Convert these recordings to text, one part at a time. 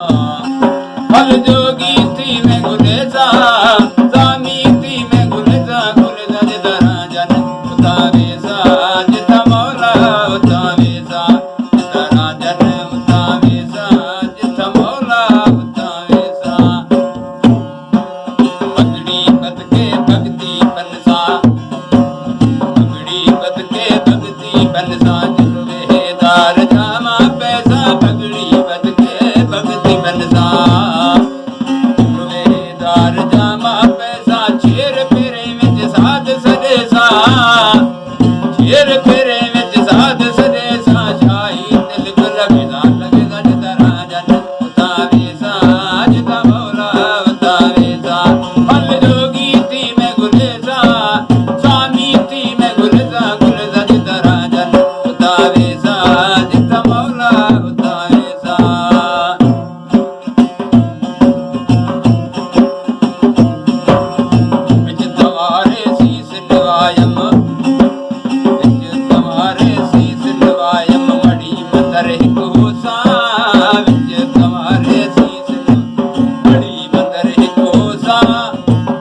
फल जोगी थी मैं गुलेजा सामी थी मैं गुलेजा गुलेजा जिधरा जन उतावेजा जिता मौला उतावेजा जिधरा जन उतावेजा जिता मौला उतावेजा पगड़ी बद के भगती बनसा पगड़ी बद के भगती बनसा जिलवेदार जामा पैसा पगड़ी बद के भगती बनसा ਵੇਦਾਰ ਜਾਮਾ ਪੈਸਾ ਛੇਰ ਫੇਰੇ ਵਿੱਚ ਸਾਧ ਸਦੇਸਾ ਛੇਰ ਫੇਰੇ ਵਿੱਚ ਸਾਧ ਸਦੇਸਾ ਸ਼ਾਹੀ ਤਿਲਕ ਲੱਗਦਾ ਲੱਗਦਾ ਜਿਤਰਾ ਜਨ ਉਤਾਵੇਸਾ ਜਿਤਾ ਮੌਲਾ ਉਤਾਵੇਸਾ ਫਲ ਜੋਗੀ ਥੀ ਮੈਂ ਗੁਲੇਜ਼ਾ ਸਾਮੀ ਥੀ ਮੈਂ ਗੁਲੇਜ਼ਾ ਗੁਲੇਜ਼ਾ ਜਿਤਰਾ ਜਨ ਉਤਾਵੇਸਾ ਜਿਤਾ ਮੌਲਾ ਉਤਾਵੇਸਾ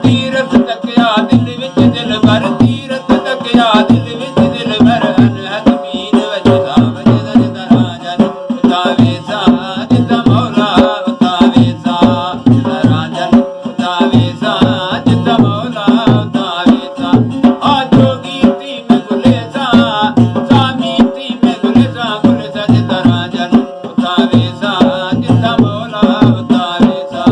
ਤੀਰਥ ਤੱਕਿਆ ਦਿਲ ਵਿੱਚ ਦਿਲ ਭਰ ਤੀਰਥ ਤੱਕਿਆ ਦਿਲ ਵਿੱਚ ਦਿਲ ਭਰ ਅਨਹਦ ਮੀਨ ਵਜਦਾ ਵਜਦਾ ਜਿਤਰਾ ਜਨ ਉਤਾਵੇਸਾ ਜਿਤਾ ਮੌਲਾ ਉਤਾਵੇਸਾ ਜਿਤਰਾ ਜਨ ਉਤਾਵੇਸਾ ਜਿਤਾ ਮੌਲਾ ਉਤਾਵੇਸਾ ਆ ਜੋਗੀ ਤੀ ਮੈਂ ਗੁਲੇਜ਼ਾ ਸਾਮੀ ਤੀ ਮੈਂ ਗੁਲੇਜ਼ਾ ਗੁਲੇਜ਼ਾ ਜਿਤਰਾ ਜਨ ਉਤਾਵੇਸਾ ਜਿਤਾ ਮੌਲਾ ਉਤਾਵੇਸਾ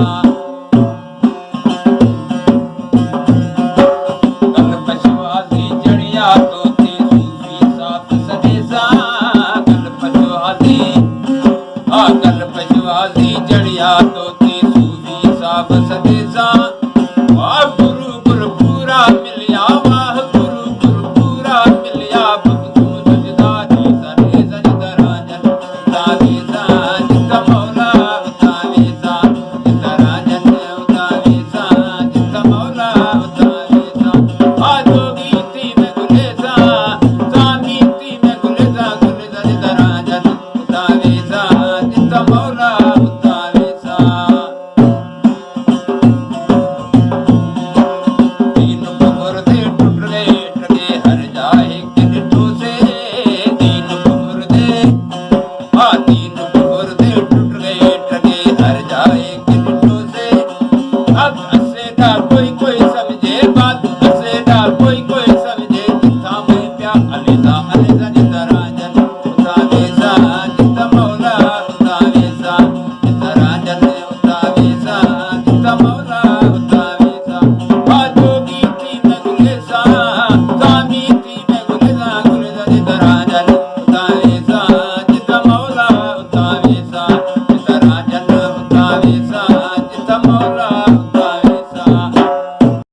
कल पशुआजी जड़िया तो ती सूफी साफ सदेसा